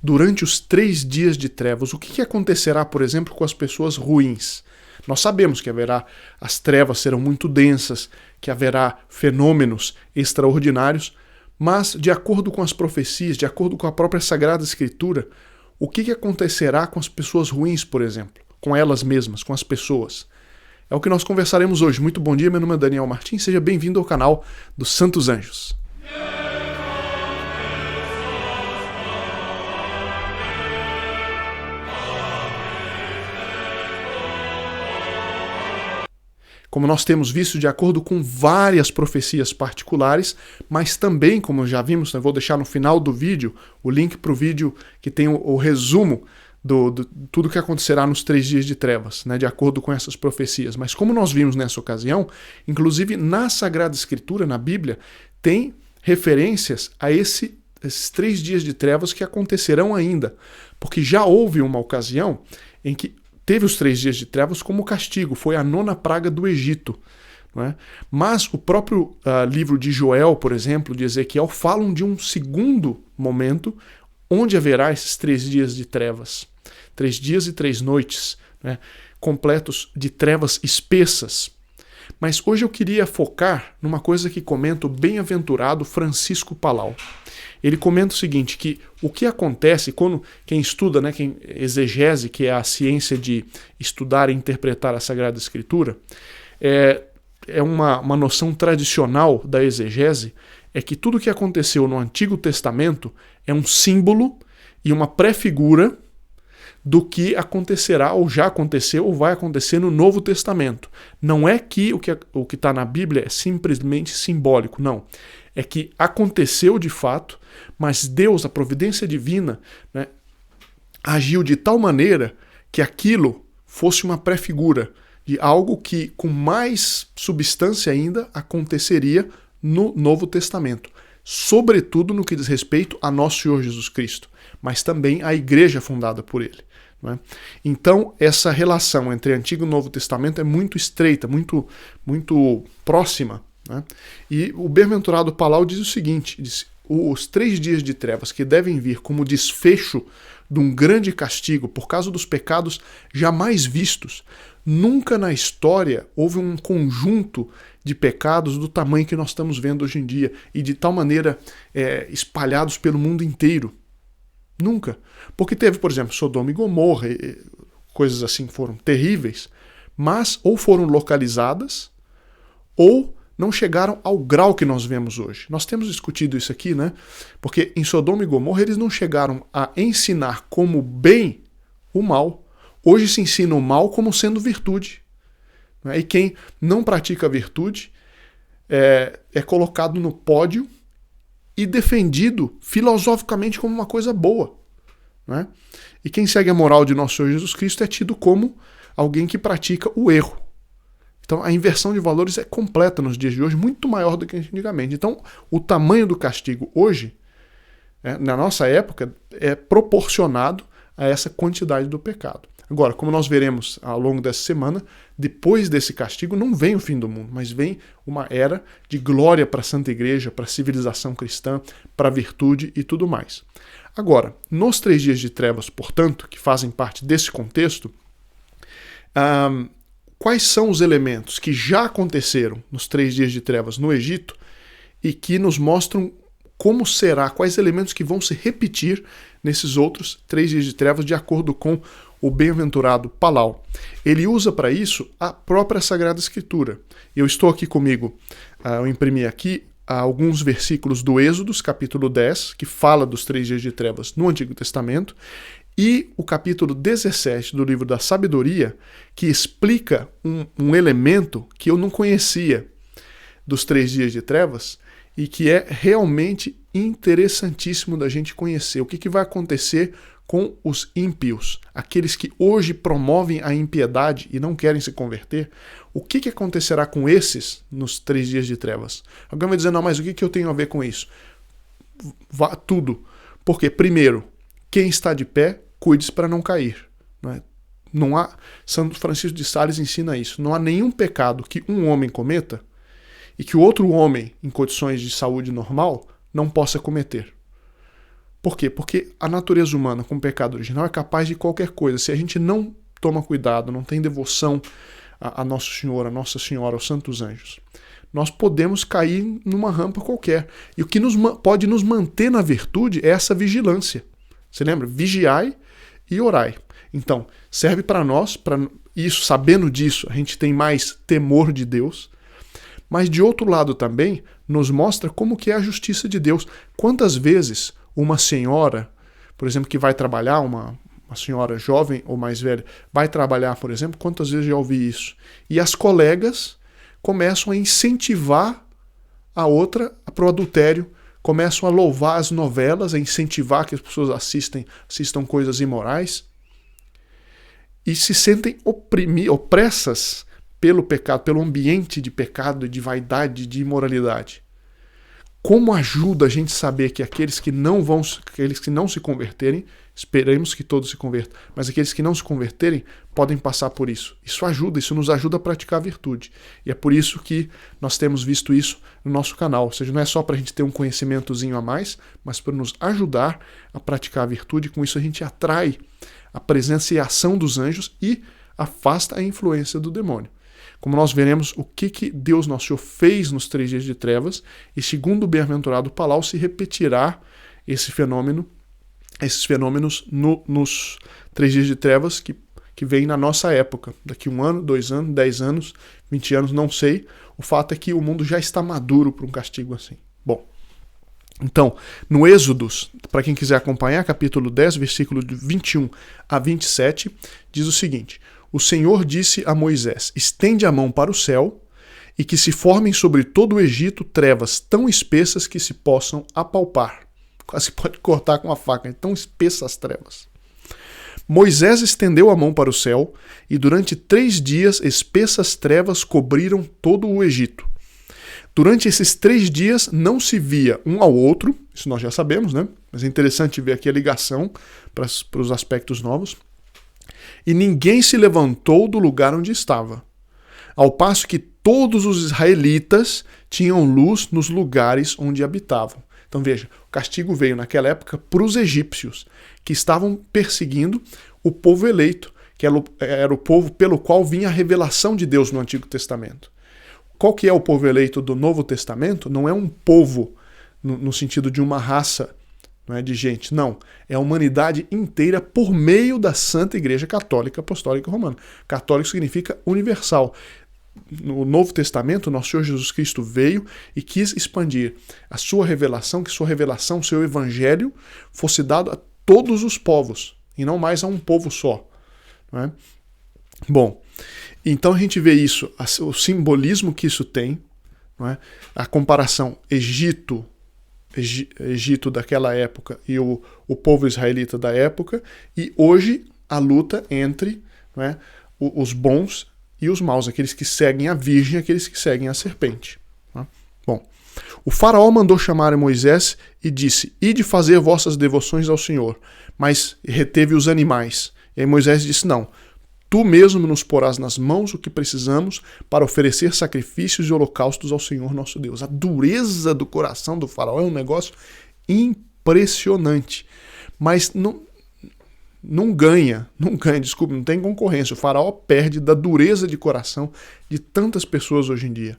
durante os 3 dias de trevas, o que acontecerá, por exemplo, com as pessoas ruins? Nós sabemos que as trevas serão muito densas, que haverá fenômenos extraordinários, mas de acordo com as profecias, de acordo com a própria Sagrada Escritura, o que acontecerá com as pessoas ruins, por exemplo? Com elas mesmas, com as pessoas? É o que nós conversaremos hoje. Muito bom dia, meu nome é Daniel Martins, seja bem-vindo ao canal dos Santos Anjos. Como nós temos visto, de acordo com várias profecias particulares, mas também, como já vimos, eu vou deixar no final do vídeo o link para o vídeo que tem o resumo de tudo que acontecerá nos 3 dias de trevas, né, de acordo com essas profecias. Mas como nós vimos nessa ocasião, inclusive na Sagrada Escritura, na Bíblia, tem referências a esses 3 dias de trevas que acontecerão ainda, porque já houve uma ocasião em que teve os 3 dias de trevas como castigo, foi a 9ª praga do Egito. Não é? Mas o próprio livro de Joel, por exemplo, de Ezequiel, falam de um segundo momento onde haverá esses 3 dias de trevas. 3 dias e 3 noites, né, completos de trevas espessas. Mas hoje eu queria focar numa coisa que comenta o bem-aventurado Francisco Palau. Ele comenta o seguinte, que o que acontece quando quem estuda, né, quem exegese, que é a ciência de estudar e interpretar a Sagrada Escritura, é uma noção tradicional da exegese, é que tudo o que aconteceu no Antigo Testamento é um símbolo e uma pré-figura do que acontecerá, ou já aconteceu, ou vai acontecer no Novo Testamento. Não é que o que está na Bíblia é simplesmente simbólico, não. É que aconteceu de fato, mas Deus, a providência divina, né, agiu de tal maneira que aquilo fosse uma pré-figura de algo que, com mais substância ainda, aconteceria no Novo Testamento. Sobretudo no que diz respeito a nosso Senhor Jesus Cristo, mas também à igreja fundada por ele. Não é? Então, essa relação entre Antigo e Novo Testamento é muito estreita, muito próxima. Né? E o bem-aventurado Palau diz o seguinte, diz, os 3 dias de trevas que devem vir como desfecho de um grande castigo por causa dos pecados jamais vistos. Nunca na história houve um conjunto de pecados do tamanho que nós estamos vendo hoje em dia e de tal maneira espalhados pelo mundo inteiro. Nunca. Porque teve, por exemplo, Sodoma e Gomorra, coisas assim que foram terríveis, mas ou foram localizadas ou não chegaram ao grau que nós vemos hoje. Nós temos discutido isso aqui, né? Porque em Sodoma e Gomorra eles não chegaram a ensinar como bem o mal. Hoje se ensina o mal como sendo virtude. Né? E quem não pratica a virtude é colocado no pódio e defendido filosoficamente como uma coisa boa. Né? E quem segue a moral de nosso Senhor Jesus Cristo é tido como alguém que pratica o erro. Então a inversão de valores é completa nos dias de hoje, muito maior do que antigamente. Então o tamanho do castigo hoje, na nossa época, é proporcionado a essa quantidade do pecado. Agora, como nós veremos ao longo dessa semana, depois desse castigo não vem o fim do mundo, mas vem uma era de glória para a Santa Igreja, para a civilização cristã, para a virtude e tudo mais. Agora, nos 3 dias de trevas, portanto, que fazem parte desse contexto, quais são os elementos que já aconteceram nos 3 dias de trevas no Egito e que nos mostram como será, quais elementos que vão se repetir nesses outros 3 dias de trevas, de acordo com o bem-aventurado Palau. Ele usa para isso a própria Sagrada Escritura. Eu estou aqui comigo, eu imprimi aqui alguns versículos do Êxodo, capítulo 10, que fala dos 3 dias de trevas no Antigo Testamento, e o capítulo 17 do livro da Sabedoria, que explica um elemento que eu não conhecia dos 3 dias de trevas e que é realmente interessantíssimo da gente conhecer. O que vai acontecer com os ímpios, aqueles que hoje promovem a impiedade e não querem se converter? O que acontecerá com esses nos 3 dias de trevas? Alguém vai dizer, não, mas o que eu tenho a ver com isso? Tudo. Porque, primeiro, quem está de pé, cuide-se para não cair. Não é? Não há, Santo Francisco de Sales ensina isso. Não há nenhum pecado que um homem cometa e que o outro homem, em condições de saúde normal, não possa cometer. Por quê? Porque a natureza humana com o pecado original é capaz de qualquer coisa. Se a gente não toma cuidado, não tem devoção a Nosso Senhor, a Nossa Senhora, aos santos anjos, nós podemos cair numa rampa qualquer. E o que pode nos manter na virtude é essa vigilância. Você lembra? Vigiai e orai. Então, serve para nós, para isso, sabendo disso, a gente tem mais temor de Deus. Mas de outro lado também, nos mostra como que é a justiça de Deus. Quantas vezes uma senhora, por exemplo, que vai trabalhar, uma senhora jovem ou mais velha, vai trabalhar, por exemplo, quantas vezes já ouvi isso? E as colegas começam a incentivar a outra para o adultério, começam a louvar as novelas, a incentivar que as pessoas assistam coisas imorais e se sentem opressas pelo pecado, pelo ambiente de pecado, de vaidade, de imoralidade. Como ajuda a gente saber que aqueles que não se converterem, esperemos que todos se convertam, mas aqueles que não se converterem podem passar por isso. Isso nos ajuda a praticar a virtude. E é por isso que nós temos visto isso no nosso canal. Ou seja, não é só para a gente ter um conhecimentozinho a mais, mas para nos ajudar a praticar a virtude. Com isso a gente atrai a presença e a ação dos anjos e afasta a influência do demônio. Como nós veremos o que Deus Nosso Senhor fez nos 3 dias de trevas, e segundo o bem-aventurado Palau, se repetirá esses fenômenos nos 3 dias de trevas que vem na nossa época. Daqui 1 ano, 2 anos, 10 anos, 20 anos, não sei. O fato é que o mundo já está maduro para um castigo assim. Bom, então, no Êxodos, para quem quiser acompanhar, capítulo 10, versículo de 21 a 27, diz o seguinte: o Senhor disse a Moisés: estende a mão para o céu e que se formem sobre todo o Egito trevas tão espessas que se possam apalpar. Quase pode cortar com a faca, tão espessas as trevas. Moisés estendeu a mão para o céu e durante 3 dias espessas trevas cobriram todo o Egito. Durante esses 3 dias não se via um ao outro, isso nós já sabemos, né? Mas é interessante ver aqui a ligação para os aspectos novos. E ninguém se levantou do lugar onde estava, ao passo que todos os israelitas tinham luz nos lugares onde habitavam. Então veja, o castigo veio naquela época para os egípcios, que estavam perseguindo o povo eleito, que era o povo pelo qual vinha a revelação de Deus no Antigo Testamento. Qual que é o povo eleito do Novo Testamento? Não é um povo no sentido de uma raça, não é de gente, não. É a humanidade inteira por meio da Santa Igreja Católica Apostólica Romana. Católico significa universal. No Novo Testamento, nosso Senhor Jesus Cristo veio e quis expandir a sua revelação, que sua revelação, seu evangelho, fosse dado a todos os povos, e não mais a um povo só. Não é? Bom, então a gente vê isso, o simbolismo que isso tem, não é? A comparação Egito daquela época e o povo israelita da época, e hoje a luta entre, não é, os bons e os maus, aqueles que seguem a virgem e aqueles que seguem a serpente. Não é? Bom, o faraó mandou chamar a Moisés e disse: ide fazer vossas devoções ao Senhor, mas reteve os animais. E aí Moisés disse: não, tu mesmo nos porás nas mãos o que precisamos para oferecer sacrifícios e holocaustos ao Senhor nosso Deus. A dureza do coração do faraó é um negócio impressionante. Mas não ganha, desculpe, não tem concorrência. O faraó perde da dureza de coração de tantas pessoas hoje em dia.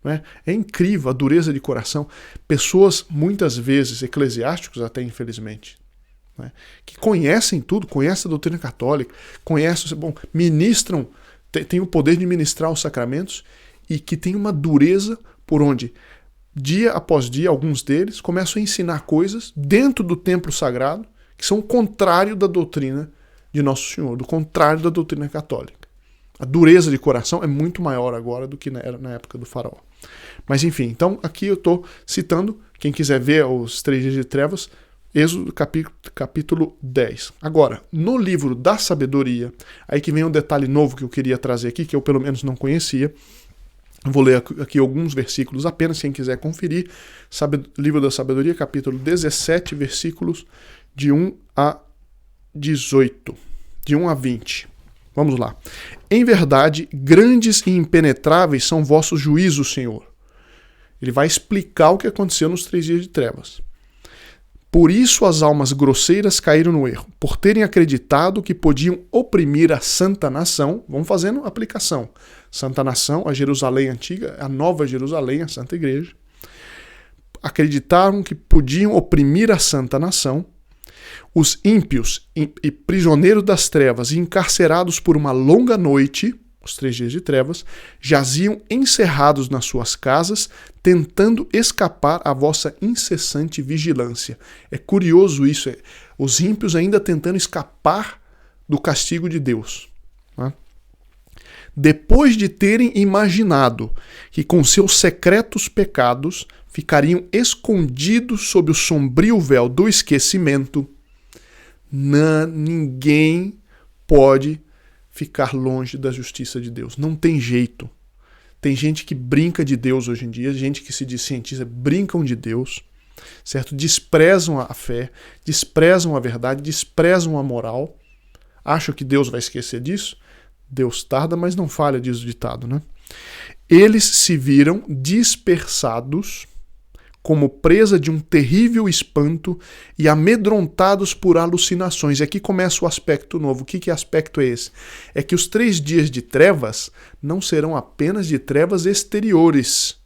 Não é? É incrível a dureza de coração. Pessoas, muitas vezes, eclesiásticos até infelizmente, né, que conhecem tudo, conhecem a doutrina católica, ministram, têm o poder de ministrar os sacramentos e que tem uma dureza por onde, dia após dia, alguns deles começam a ensinar coisas dentro do templo sagrado que são o contrário da doutrina de Nosso Senhor, do contrário da doutrina católica. A dureza de coração é muito maior agora do que era na época do faraó. Mas enfim, então aqui eu estou citando, quem quiser ver os 3 dias de trevas, Êxodo capítulo 10. Agora, no livro da sabedoria, aí que vem um detalhe novo que eu queria trazer aqui, que eu pelo menos não conhecia. Eu vou ler aqui alguns versículos apenas, quem quiser conferir. Livro da sabedoria, capítulo 17, versículos de 1 a 18. De 1 a 20. Vamos lá. Em verdade, grandes e impenetráveis são vossos juízos, Senhor. Ele vai explicar o que aconteceu nos 3 dias de trevas. Por isso as almas grosseiras caíram no erro, por terem acreditado que podiam oprimir a santa nação. Vamos fazendo aplicação. Santa nação, a Jerusalém antiga, a nova Jerusalém, a Santa Igreja. Acreditaram que podiam oprimir a santa nação. Os ímpios e prisioneiros das trevas e encarcerados por uma longa noite, os 3 dias de trevas, jaziam encerrados nas suas casas, tentando escapar à vossa incessante vigilância. É curioso isso, os ímpios ainda tentando escapar do castigo de Deus. Né? Depois de terem imaginado que com seus secretos pecados ficariam escondidos sob o sombrio véu do esquecimento, ninguém pode ficar longe da justiça de Deus. Não tem jeito. Tem gente que brinca de Deus hoje em dia, gente que se diz cientista, brincam de Deus, certo? Desprezam a fé, desprezam a verdade, desprezam a moral. Acham que Deus vai esquecer disso? Deus tarda, mas não falha, diz o ditado, né? Eles se viram dispersados como presa de um terrível espanto e amedrontados por alucinações. E aqui começa o aspecto novo. O que aspecto é esse? É que os 3 dias de trevas não serão apenas de trevas exteriores.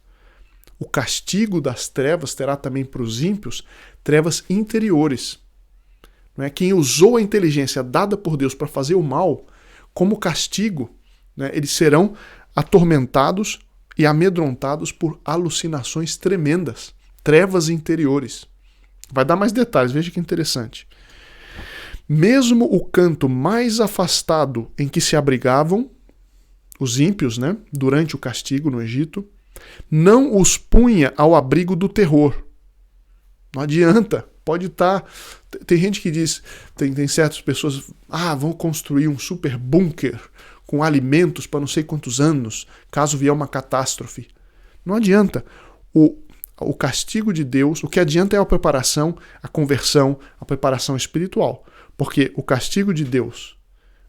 O castigo das trevas terá também para os ímpios trevas interiores. Não é? Quem usou a inteligência dada por Deus para fazer o mal, como castigo, né, eles serão atormentados e amedrontados por alucinações tremendas. Trevas interiores. Vai dar mais detalhes, veja que interessante. Mesmo o canto mais afastado em que se abrigavam, os ímpios, né, durante o castigo no Egito, não os punha ao abrigo do terror. Não adianta, pode estar... Tem gente que diz, tem certas pessoas, vão construir um super bunker com alimentos para não sei quantos anos, caso vier uma catástrofe. Não adianta. O castigo de Deus, o que adianta é a preparação, a conversão, a preparação espiritual. Porque o castigo de Deus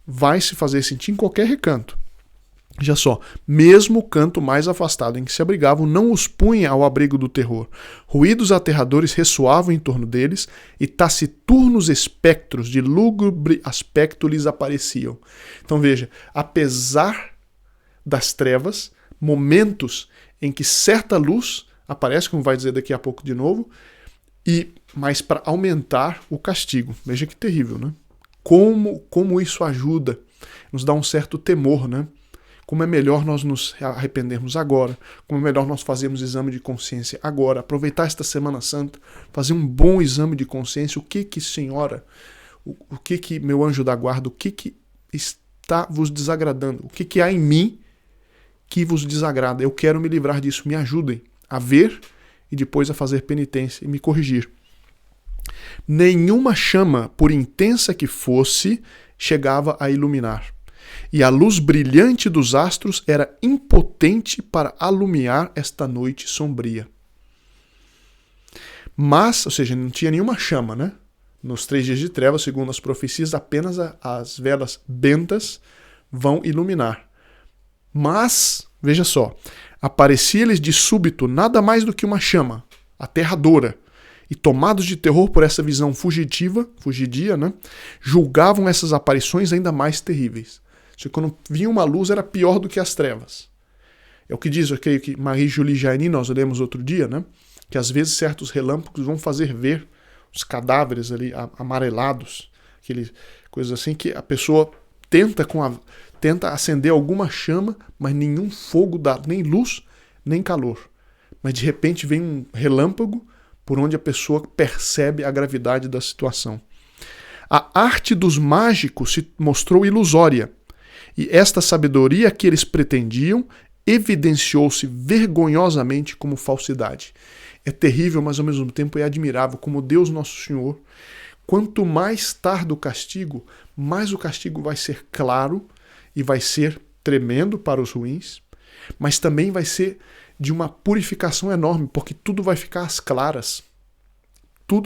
vai se fazer sentir em qualquer recanto. Veja só, mesmo o canto mais afastado em que se abrigavam não os punha ao abrigo do terror. Ruídos aterradores ressoavam em torno deles e taciturnos espectros de lúgubre aspecto lhes apareciam. Então veja, apesar das trevas, momentos em que certa luz aparece, como vai dizer daqui a pouco de novo, mas para aumentar o castigo. Veja que terrível, né? Como isso ajuda, nos dá um certo temor, né? Como é melhor nós nos arrependermos agora, como é melhor nós fazermos exame de consciência agora, aproveitar esta Semana Santa, fazer um bom exame de consciência, o que Senhora, o que meu anjo da guarda, o que está vos desagradando, o que há em mim que vos desagrada, eu quero me livrar disso, me ajudem a ver e depois a fazer penitência e me corrigir. Nenhuma chama, por intensa que fosse, chegava a iluminar. E a luz brilhante dos astros era impotente para alumiar esta noite sombria. Mas, ou seja, não tinha nenhuma chama, né? Nos 3 dias de trevas, segundo as profecias, apenas as velas bentas vão iluminar. Mas, veja só, aparecia-lhes de súbito nada mais do que uma chama, aterradora, e tomados de terror por essa visão fugidia, né, julgavam essas aparições ainda mais terríveis. Quando vinha uma luz era pior do que as trevas. É o que diz, eu creio que Marie-Julie Jainy, nós lemos outro dia, né, que às vezes certos relâmpagos vão fazer ver os cadáveres ali amarelados, coisas assim que a pessoa tenta acender alguma chama, mas nenhum fogo dá nem luz, nem calor. Mas de repente vem um relâmpago por onde a pessoa percebe a gravidade da situação. A arte dos mágicos se mostrou ilusória, e esta sabedoria que eles pretendiam evidenciou-se vergonhosamente como falsidade. É terrível, mas ao mesmo tempo é admirável como Deus Nosso Senhor, quanto mais tarda o castigo, mais o castigo vai ser claro e vai ser tremendo para os ruins, mas também vai ser de uma purificação enorme, porque tudo vai ficar às claras.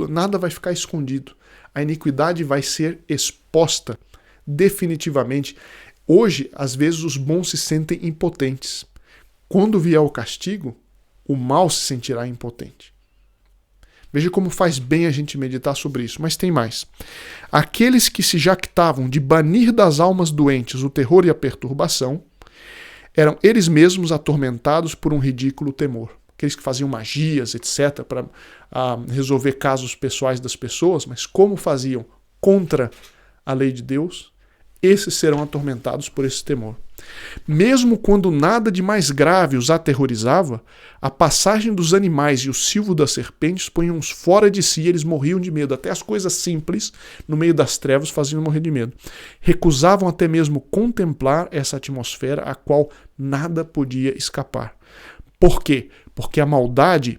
Nada vai ficar escondido. A iniquidade vai ser exposta definitivamente. Hoje, às vezes, os bons se sentem impotentes. Quando vier o castigo, o mal se sentirá impotente. Veja como faz bem a gente meditar sobre isso. Mas tem mais. Aqueles que se jactavam de banir das almas doentes o terror e a perturbação, eram eles mesmos atormentados por um ridículo temor. Aqueles que faziam magias, etc., para resolver casos pessoais das pessoas, mas como faziam contra a lei de Deus, esses serão atormentados por esse temor. Mesmo quando nada de mais grave os aterrorizava, a passagem dos animais e o silvo das serpentes punham-os fora de si e eles morriam de medo. Até as coisas simples, no meio das trevas, faziam morrer de medo. Recusavam até mesmo contemplar essa atmosfera a qual nada podia escapar. Por quê? Porque a maldade,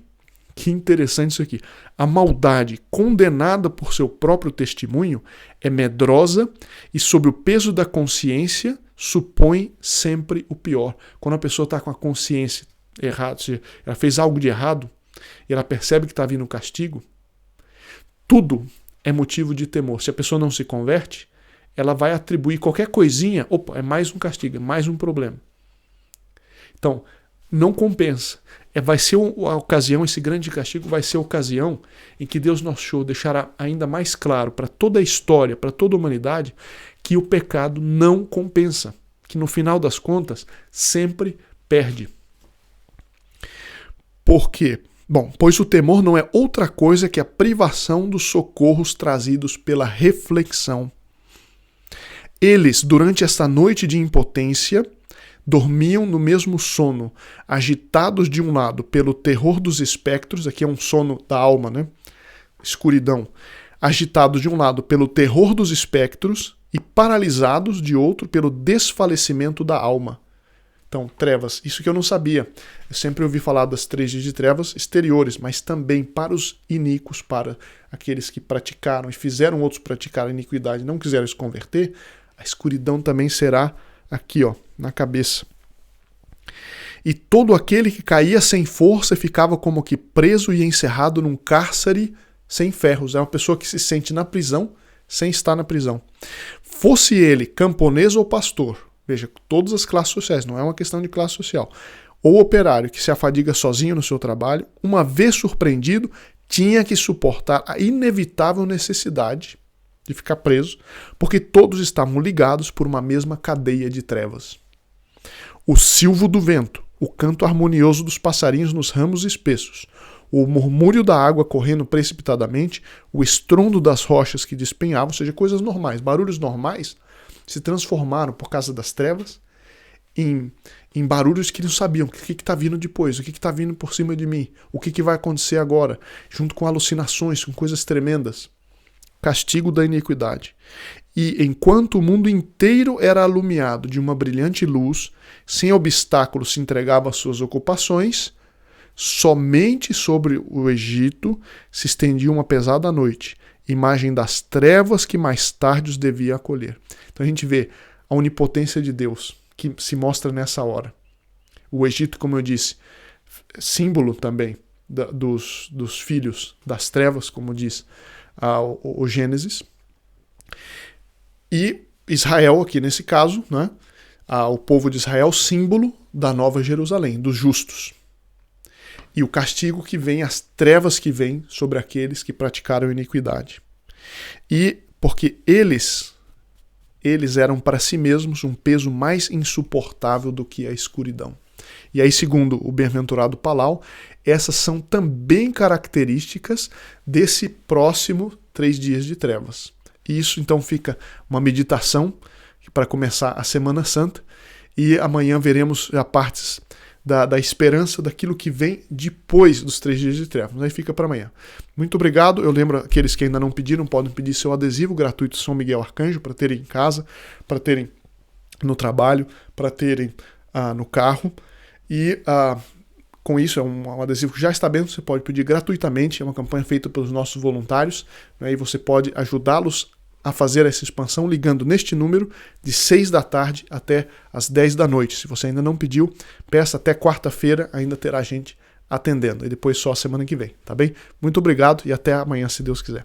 que interessante isso aqui, a maldade condenada por seu próprio testemunho é medrosa e sob o peso da consciência supõe sempre o pior. Quando a pessoa está com a consciência errada, se ela fez algo de errado e ela percebe que está vindo um castigo, tudo é motivo de temor. Se a pessoa não se converte, ela vai atribuir qualquer coisinha, opa, é mais um castigo, é mais um problema. Então, não compensa. Vai ser a ocasião, esse grande castigo vai ser a ocasião em que Deus nosso Senhor deixará ainda mais claro para toda a história, para toda a humanidade, que o pecado não compensa, que no final das contas sempre perde. Por quê? Bom, pois o temor não é outra coisa que a privação dos socorros trazidos pela reflexão. Eles, durante esta noite de impotência, dormiam no mesmo sono, agitados de um lado pelo terror dos espectros, aqui é um sono da alma, né? Escuridão. Agitados de um lado pelo terror dos espectros e paralisados de outro pelo desfalecimento da alma. Então, trevas, isso que eu não sabia. Eu sempre ouvi falar das 3 dias de trevas exteriores, mas também para os iníquos, para aqueles que praticaram e fizeram outros praticar a iniquidade e não quiseram se converter, a escuridão também será aqui, ó, na cabeça. E todo aquele que caía sem força ficava como que preso e encerrado num cárcere sem ferros. É uma pessoa que se sente na prisão sem estar na prisão. Fosse ele camponês ou pastor, veja, todas as classes sociais, não é uma questão de classe social, ou operário que se afadiga sozinho no seu trabalho, uma vez surpreendido, tinha que suportar a inevitável necessidade de ficar preso, porque todos estavam ligados por uma mesma cadeia de trevas. O silvo do vento, o canto harmonioso dos passarinhos nos ramos espessos, o murmúrio da água correndo precipitadamente, o estrondo das rochas que despenhavam, ou seja, coisas normais, barulhos normais, se transformaram por causa das trevas em barulhos que não sabiam o que está vindo depois, o que está vindo por cima de mim, o que vai acontecer agora, junto com alucinações, com coisas tremendas. Castigo da iniquidade. E enquanto o mundo inteiro era alumiado de uma brilhante luz, sem obstáculos se entregava às suas ocupações, somente sobre o Egito se estendia uma pesada noite, imagem das trevas que mais tarde os devia acolher. Então a gente vê a onipotência de Deus que se mostra nessa hora. O Egito, como eu disse, símbolo também dos filhos das trevas, como diz o Gênesis, e Israel aqui nesse caso, né? O povo de Israel, símbolo da Nova Jerusalém, dos justos. E o castigo que vem, as trevas que vêm sobre aqueles que praticaram iniquidade. E porque eles eram para si mesmos um peso mais insuportável do que a escuridão. E aí, segundo o bem-aventurado Palau, essas são também características desse próximo 3 dias de trevas. E isso então fica uma meditação para começar a Semana Santa, e amanhã veremos já partes da esperança daquilo que vem depois dos 3 dias de trevas. Aí fica para amanhã. Muito obrigado. Eu lembro aqueles que ainda não pediram, podem pedir seu adesivo gratuito São Miguel Arcanjo para terem em casa, para terem no trabalho, para terem no carro. E com isso, é um adesivo que já está aberto, você pode pedir gratuitamente, é uma campanha feita pelos nossos voluntários, né, e você pode ajudá-los a fazer essa expansão ligando neste número de 6 da tarde até as 10 da noite. Se você ainda não pediu, peça até quarta-feira, ainda terá gente atendendo, e depois só a semana que vem, tá bem? Muito obrigado e até amanhã, se Deus quiser.